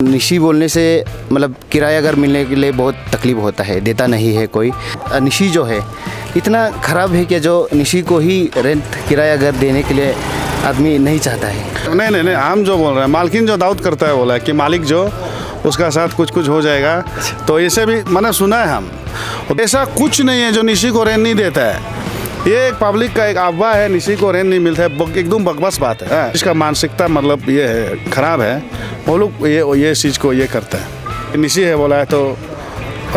निशी बोलने से मतलब किराया घर मिलने के लिए बहुत तकलीफ होता है, देता नहीं है कोई। निशी जो है इतना ख़राब है कि जो निशी को ही रेंट किराया घर देने के लिए आदमी नहीं चाहता है। नहीं, हम जो बोल रहे हैं, मालकिन जो दाऊद करता है बोला है कि मालिक जो उसका साथ कुछ हो जाएगा, तो ऐसे भी मैंने सुना है हम। ऐसा कुछ नहीं है जो निशी को रेंट नहीं देता है। ये एक पब्लिक का एक अफवाह है, निशी को रेंट नहीं मिलता है, एकदम बकवास बात है। इसका मानसिकता मतलब ये है, ख़राब है। वो लोग ये चीज़ को ये करता है, निशी है बोला है तो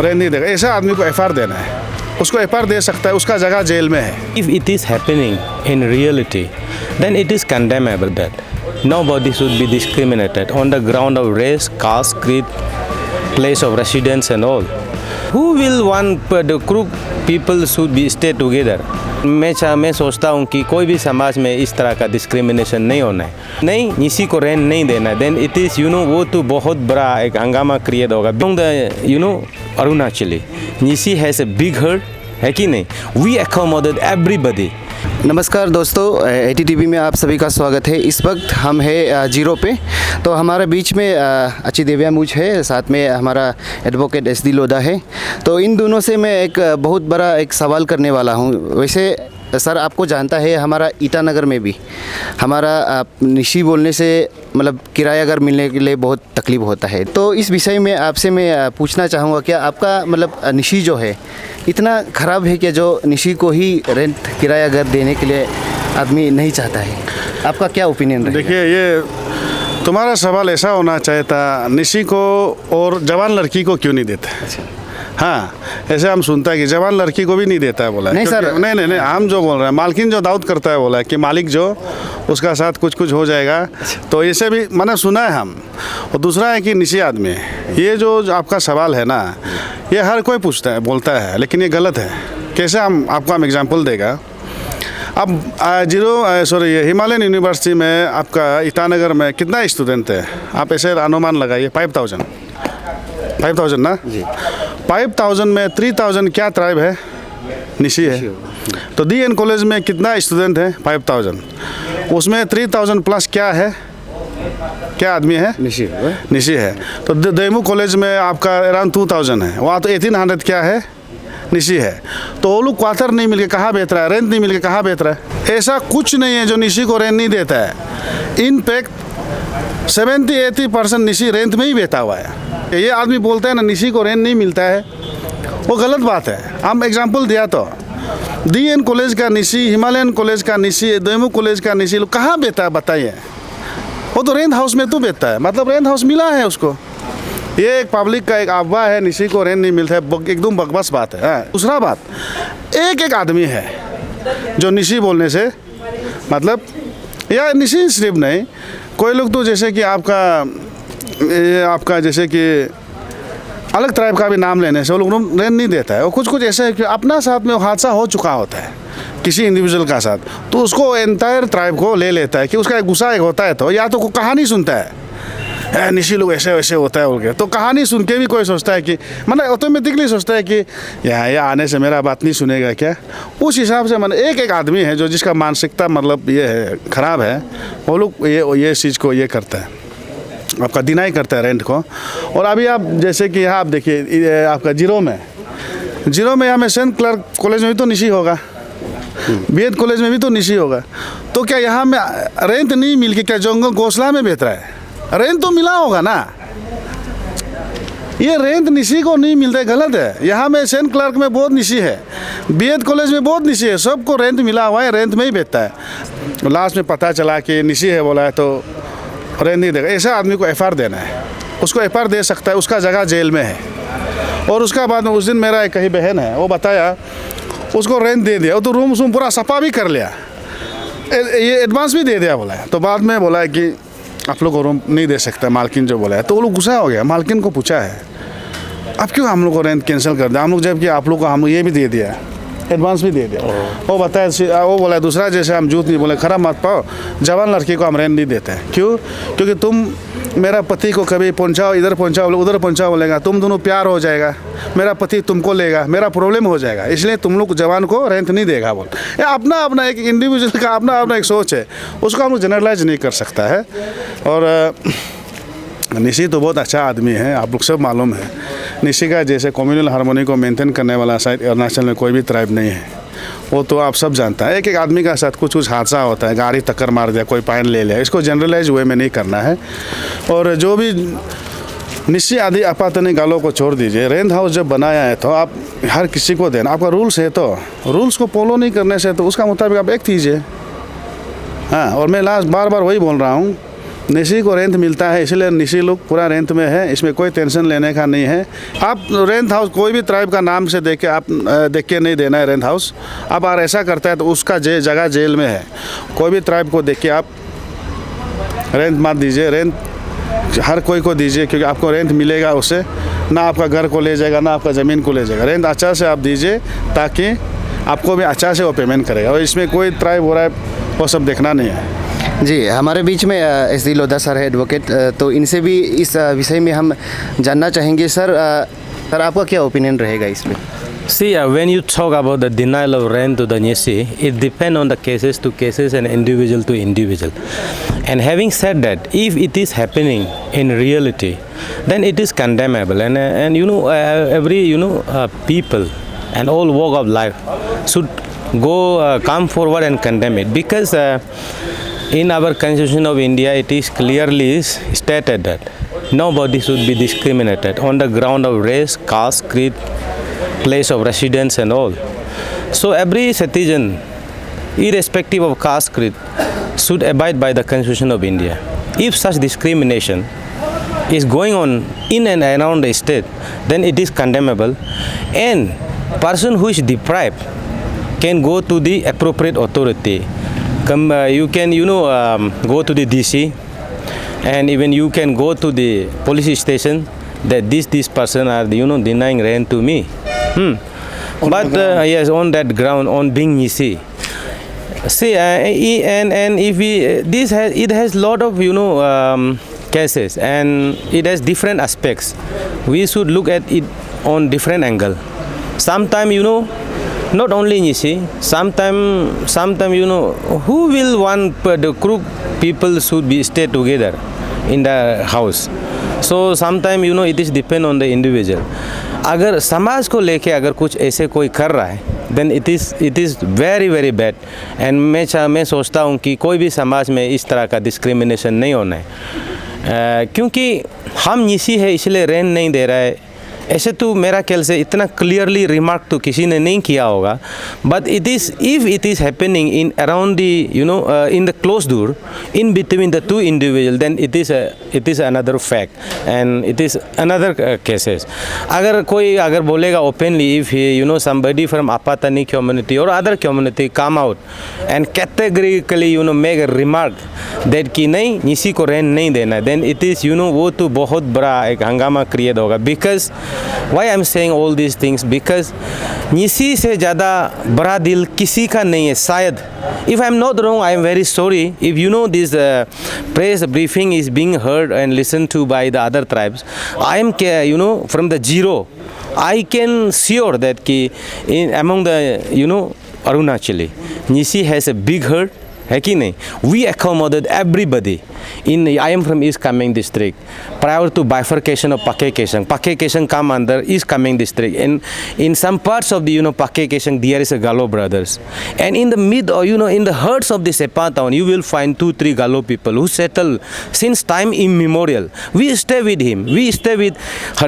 रेंट नहीं देगा। ऐसा आदमी को एफआर देना है, उसको एफआर दे सकता है, उसका जगह जेल में है। If it is happening in reality, then it is condemnable that nobody should be discriminated on the ground of race, caste, creed, place of residence and all. Who will want the group people should be stay together? मैं सोचता हूँ कि कोई भी समाज में इस तरह का डिस्क्रिमिनेशन नहीं होना है। नहीं, निशी को रेंट नहीं देना है, देन इट इज़ वो तो बहुत बड़ा एक हंगामा क्रिएट होगा। Arunachali Nishi has a big heart, है कि नहीं? We accommodate everybody. नमस्कार दोस्तों, ATTV में आप सभी का स्वागत है। इस वक्त हम है जीरो पे, तो हमारे बीच में अच्छी देव्या मुझ है, साथ में हमारा एडवोकेट SD लोधा है। तो इन दोनों से मैं एक बहुत बड़ा एक सवाल करने वाला हूँ। वैसे सर आपको जानता है, हमारा ईटानगर में भी हमारा निशी बोलने से मतलब किराया घर मिलने के लिए बहुत तकलीफ होता है। तो इस विषय में आपसे मैं पूछना चाहूँगा, क्या आपका मतलब निशी जो है इतना ख़राब है कि जो निशी को ही रेंट किराया घर देने के लिए आदमी नहीं चाहता है? आपका क्या ओपिनियन है? देखिए, ये तुम्हारा सवाल ऐसा होना चाहिए था, निशी को और जवान लड़की को क्यों नहीं देते? अच्छा। हाँ, ऐसे हम सुनता है कि जवान लड़की को भी नहीं देता है बोला है। नहीं सर, नहीं, हम जो बोल रहे हैं, मालकिन जो दाऊद करता है बोला है कि मालिक जो उसका साथ कुछ हो जाएगा, तो ऐसे भी मैंने सुना है हम। और दूसरा है कि निशी आदमी है। ये जो आपका सवाल है ना, ये हर कोई पूछता है, बोलता है, लेकिन ये गलत है। कैसे हम एग्जाम्पल देगा। अब हिमालयन यूनिवर्सिटी में आपका ईटानगर में कितना स्टूडेंट है? आप ऐसे अनुमान लगाइए, 5000 ना जी। 5000 में 3000 क्या ट्राइब है? निशी है। तो DN कॉलेज में कितना स्टूडेंट है? 5000। उसमें 3000 प्लस क्या है, क्या आदमी है? निशी है। तो दैमू कॉलेज में आपका अराउंड 2000 है, वहाँ तो 1800 क्या है? निशी है। तो वो लोग क्वार्टर नहीं मिलके कहाँ बेच रहा है, रेंट नहीं मिलके कहाँ बेच रहा है? ऐसा कुछ नहीं है जो निशी को रेंट नहीं देता है। इनफैक्ट 70-80% निशी रेंट में ही बेचा हुआ है। ये आदमी बोलते हैं ना निशी को रेंट नहीं मिलता है, वो गलत बात है। हम एग्जांपल दिया तो DN कॉलेज का निशी, हिमालयन कॉलेज का निशी, दैमू कॉलेज का निशी लोग कहाँ बेचता है बताइए? वो तो रेंट हाउस में तो बेचता है, मतलब रेंट हाउस मिला है उसको। ये एक पब्लिक का एक अफवाह है, निशी को रेंट नहीं मिलता है, एकदम बकवास बात है। दूसरा बात, एक आदमी है जो निशी बोलने से मतलब, या निशी सिर्फ नहीं, कोई लोग तो जैसे कि आपका जैसे कि अलग ट्राइब का भी नाम लेने से वो लोग रेंट नहीं देता है। और कुछ ऐसा है कि अपना साथ में हादसा हो चुका होता है किसी इंडिविजुअल का साथ, तो उसको एंटायर ट्राइब को ले लेता है कि उसका एक गुस्सा एक होता है, तो या तो कहानी सुनता है, निशी लोग ऐसे वैसे होता है बोल के, तो कहानी सुन के भी कोई सोचता है कि मतलब ऑटोमेटिकली सोचता है कि यहाँ आने से मेरा बात नहीं सुनेगा क्या? उस हिसाब से मतलब एक आदमी है जो जिसका मानसिकता मतलब ये है, ख़राब है। वो लोग ये चीज़ को ये करता है, आपका डिनाई करता है रेंट को। और अभी आप जैसे कि यहाँ आप देखिए, आपका जीरो में यहाँ में सेंट क्लर्क कॉलेज में भी तो निशी होगा, BED कॉलेज में भी तो निशी होगा। तो क्या यहाँ में रेंट नहीं मिल के क्या जंगल घोंसला में बेच रहा है? रेंट तो मिला होगा ना। ये रेंट निशी को नहीं मिलता है, गलत है। यहाँ में सेंट क्लर्क में बहुत निशी है, BED कॉलेज में बहुत निशी है, सबको रेंट मिला हुआ है, रेंट में ही बेचता है। लास्ट में पता चला कि निशी है बोला है तो रेंट नहीं देगा। ऐसा आदमी को FR देना है, उसको FR दे सकता है, उसका जगह जेल में है। और उसका बाद में उस दिन मेरा एक कहीं बहन है, वो बताया उसको रेंट दे दिया, वो तो रूम पूरा सफा भी कर लिया, ये एडवांस भी दे दिया बोला है। तो बाद में बोला है कि आप लोग को रूम नहीं दे सकता, मालकिन जो बोला है। तो वो लोग गुस्सा हो गया, मालकिन को पूछा है अब क्यों हम लोग को रेंट कैंसिल कर दिया? हम लोग जबकि आप लोग को हम ये भी दे दिया, एडवांस भी दे दिया। वो बताया, वो बोला दूसरा, जैसे हम झूठ नहीं बोले, खराब मत पाओ, जवान लड़की को हम रेंट नहीं देते हैं। क्यों? क्योंकि तुम मेरा पति को कभी पहुंचाओ, इधर पहुंचाओ, उधर पहुंचाओ बोलेगा, तुम दोनों प्यार हो जाएगा, मेरा पति तुमको लेगा, मेरा प्रॉब्लम हो जाएगा, इसलिए तुम लोग जवान को रेंट नहीं देगा बोल। ये अपना एक इंडिविजुअल का अपना एक सोच है, उसको हम लोग जनरलाइज नहीं कर सकता है। और निशी तो बहुत अच्छा आदमी है, आप लोग सब मालूम है। निशी का जैसे कम्युनल हार्मोनी को मेंटेन करने वाला शायद अरुणाचल में कोई भी ट्राइब नहीं है, वो तो आप सब जानता है। एक एक आदमी का साथ कुछ कुछ हादसा होता है, गाड़ी टक्कर मार दिया, कोई पाइन ले लिया, इसको जनरलाइज वे में नहीं करना है। और जो भी निश्चित आदि आपातनी गालों को छोड़ दीजिए। रेंट हाउस जब बनाया है तो आप हर किसी को देना, आपका रूल्स है तो रूल्स को फॉलो नहीं करने से तो उसका मुताबिक आप एक्ट कीजिए। हाँ, और मैं लास्ट बार बार वही बोल रहा हूँ, निशी को रेंट मिलता है इसलिए निशी लोग पूरा रेंट में है, इसमें कोई टेंशन लेने का नहीं है। आप रेंट हाउस कोई भी ट्राइब का नाम से देख के नहीं देना है रेंट हाउस। आप अगर ऐसा करता है तो उसका जगह जेल में है। कोई भी ट्राइब को देख के आप रेंट मत दीजिए, रेंट हर कोई को दीजिए, क्योंकि आपको रेंट मिलेगा उससे, ना आपका घर को ले जाएगा ना आपका ज़मीन को ले जाएगा। रेंट अच्छा से आप दीजिए ताकि आपको भी अच्छा से वो पेमेंट करेगा, और इसमें कोई ट्राइब हो रहा है वो सब देखना नहीं है। जी, हमारे बीच में SD लोधा सर है, एडवोकेट, तो इनसे भी इस विषय में हम जानना चाहेंगे। सर, आपका क्या ओपिनियन रहेगा इसमें? See, when you talk about the denial of rent to the Nishi, it depends on the cases to cases and individual to individual. And having said that, if it is happening in reality, then it is condemnable. And you know, every people and all walk of life should go come forward and condemn it, because in our Constitution of India, it is clearly stated that nobody should be discriminated on the ground of race, caste, creed, place of residence and all. So every citizen, irrespective of caste, creed, should abide by the Constitution of India. If such discrimination is going on in and around the state, then it is condemnable, and person who is deprived can go to the appropriate authority. You can go to the DC, and even you can go to the police station that this person are denying rent to me. But yes, on that ground, on being Nishi. See, and if it has lot of cases, and it has different aspects. We should look at it on different angle. Sometimes not only Nishi, sometimes who will want the group people should be stay together in the house. So sometimes it is depend on the individual. अगर समाज को लेके अगर कुछ ऐसे कोई कर रहा है, then it is very very bad. And मैं सोचता हूँ कि कोई भी समाज में इस तरह का डिस्क्रिमिनेशन नहीं होना है, क्योंकि हम निशी है इसलिए रेंट नहीं दे रहा है, ऐसे तो मेरा ख्याल से इतना क्लियरली रिमार्क तो किसी ने नहीं किया होगा. But if it is happening in around the in the closed door in between the two individuals, then it is another fact and it is another cases. अगर बोलेगा openly, if somebody from Apatani community or other community come out and categorically make a remark that कि नहीं निशी को rent नहीं देना, then it is वो तो बहुत बड़ा एक हंगामा क्रिएट होगा. Because why I'm saying all these things, because Nishi से ज़्यादा बड़ा दिल किसी का नहीं है शायद. If I'm not wrong, I am very sorry. If this press briefing is being heard and listened to by the other tribes, I am from the zero, I can sure that among the Arunachali, Nishi has a big herd. है कि नहीं? We accommodate everybody. I am from East Kameng district. Prior to bifurcation of Pakai Kesang, Pakai Kesang come under East Kameng district. And in some parts of the Pakai Kesang, there is a Galo brothers. And in the mid or in the herds of the Sepa town, you will find 2-3 Galo people who settle since time immemorial. We stay with him. We stay with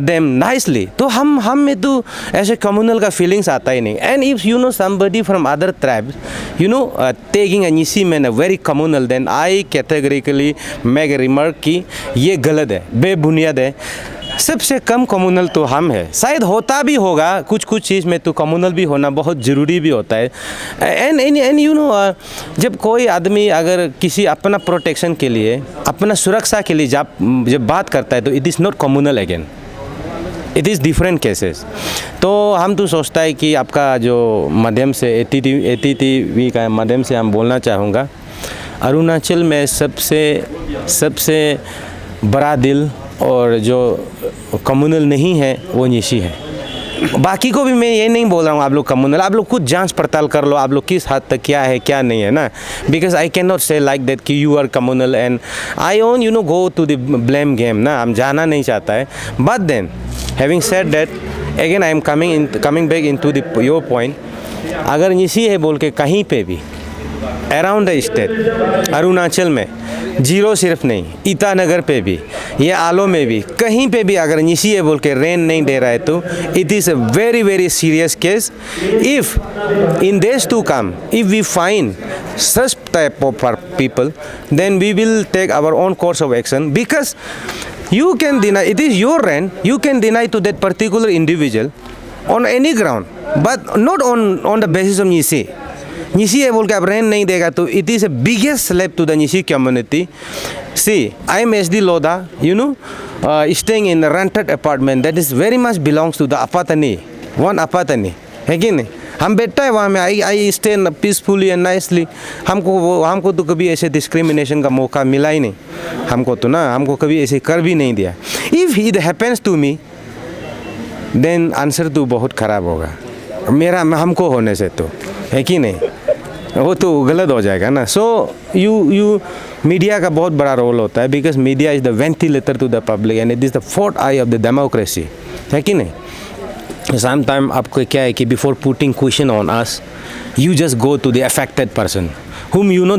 them nicely. तो हम में तो ऐसे communal का feelings आता ही नहीं. And if somebody from other tribes, taking a Nishi man a very communal, then I categorically make a remark कि ये गलत है, बेबुनियाद है. सबसे कम कम्युनल तो हम है. शायद होता भी होगा कुछ चीज़ में, तो कम्युनल भी होना बहुत ज़रूरी भी होता है. एंड जब कोई आदमी अगर किसी अपना प्रोटेक्शन के लिए, अपना सुरक्षा के लिए जब बात करता है, तो it is not communal again, it is different cases. तो हम तो सोचता है कि आपका जो माध्यम से ATTV का माध्यम से हम बोलना चाहूँगा, अरुणाचल में सबसे बड़ा दिल और जो कम्युनल नहीं है वो निशी है. बाकी को भी मैं ये नहीं बोल रहा हूँ आप लोग कम्युनल, आप लोग खुद जांच पड़ताल कर लो आप लोग किस हद तक क्या है क्या नहीं है ना, because I can not say like that कि you are communal and I own you know go to the blame game ना, हम जाना नहीं चाहता है. But then having said that again I am coming back in to your point. अगर निसी है बोल के कहीं पे भी अराउंड द स्टेट, अरुणाचल में जीरो सिर्फ नहीं, ईटानगर पे भी, ये आलो में भी, कहीं पे भी अगर निशी है बोल के रेन नहीं दे रहा है तो it is a very very serious case. If in days to come if we find such type of people, then we will take our own course of action, because you can deny, it is your rent, you can deny to that particular individual on any ground, but not on the basis of Nisi. Nisi है बोल के अब rent नहीं देगा तो it is a biggest slap to the Nisi community. See, I am SD Loda, you know, staying in a rented apartment that is very much belongs to the Apatani, one Apatani, है कि नहीं. हम बैठता है वहाँ में, I stay peacefully and nicely. हमको तो कभी ऐसे डिस्क्रिमिनेशन का मौका मिला ही नहीं, हमको कभी ऐसे कर भी नहीं दिया. If it happens to me then answer तो बहुत ख़राब होगा हमको होने से, तो है कि नहीं, वो तो गलत हो जाएगा ना. सो यू मीडिया का बहुत बड़ा रोल होता है, because media is the ventilator to the public and it is the fourth eye of the democracy, है कि नहीं. Sometimes आपको क्या है कि before putting question on us, you just go to the affected person whom you know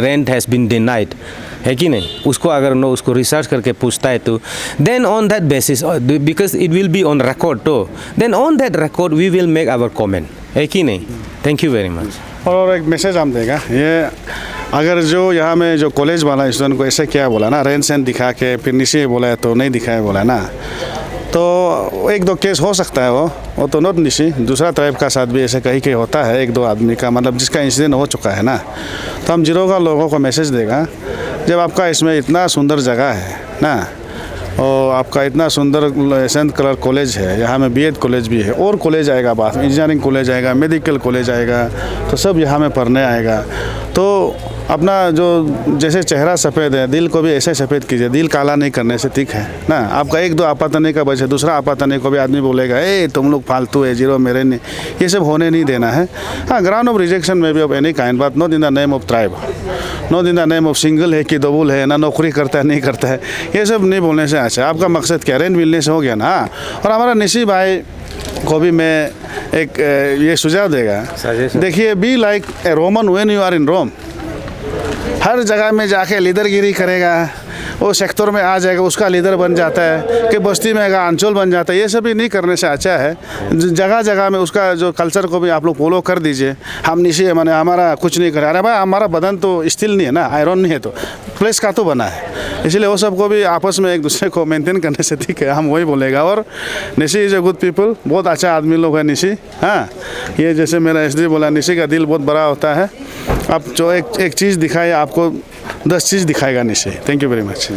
rent has been denied, है कि नहीं. उसको अगर उसको रिसर्च करके पूछता है तो then on that basis, because it will be on record तो then on that record we will make our comment, है कि नहीं. Thank you very much. और एक मैसेज हम देगा, ये अगर जो यहाँ में जो कॉलेज वाला स्टूडेंट को ऐसे क्या बोला ना, रेंट सेंट दिखा के फिर नीचे बोला है तो नहीं दिखाया बोला ना, तो एक दो केस हो सकता है. वो तो नॉट निशी, दूसरा टाइप का साथ भी ऐसे कहीं कहीं होता है, एक दो आदमी का मतलब जिसका इंसिडेंट हो चुका है ना. तो हम जीरो का लोगों को मैसेज देगा, जब आपका इसमें इतना सुंदर जगह है ना, और आपका इतना सुंदर सेंट कलर कॉलेज है, यहाँ में बीएड कॉलेज भी है, और कॉलेज आएगा बाद में, इंजीनियरिंग कॉलेज आएगा, मेडिकल कॉलेज आएगा, तो सब यहाँ में पढ़ने आएगा. तो अपना जो जैसे चेहरा सफ़ेद है, दिल को भी ऐसे सफ़ेद कीजिए, दिल काला नहीं करने से, ठीक है ना. आपका एक दो आपातने का बचे, दूसरा आपातने को भी आदमी बोलेगा ए तुम लोग फालतू है, जीरो मेरे नहीं, ये सब होने नहीं देना है. हाँ, ग्राउंड ऑफ रिजेक्शन में भी of any kind, but not in the name of tribe, not in the name of single है कि डबल है ना, नौकरी करता है नहीं करता है, ये सब नहीं बोलने से. अच्छा, आपका मकसद क्या, रेंट मिलने से हो गया ना. और हमारा निशी भाई को भी मैं एक ये सुझाव देगा, देखिए, be like a Roman when you are in Rome. हर जगह में जाके लीडरगिरी करेगा, वो सेक्टर में आ जाएगा, उसका लीडर बन जाता है, कि बस्ती में आएगा अंचल बन जाता है. ये सब भी नहीं करने से अच्छा है जगह जगह में उसका जो कल्चर को भी आप लोग फॉलो कर दीजिए. हम नीचे माने हमारा कुछ नहीं करे, अरे भाई हमारा बदन तो स्टील नहीं है ना, आयरन नहीं है, तो प्लेस का तो बना है, इसलिए वो सबको भी आपस में एक दूसरे को मेंटेन करने से, ठीक है, हम वही बोलेगा. और Nishi is a good people, बहुत अच्छा आदमी लोग है निशी. हाँ, ये जैसे मेरा एसडी बोला, निशी का दिल बहुत बड़ा होता है. आप जो एक चीज़ दिखाए आपको 10 चीज़ दिखाएगा Nishi. Thank you very much.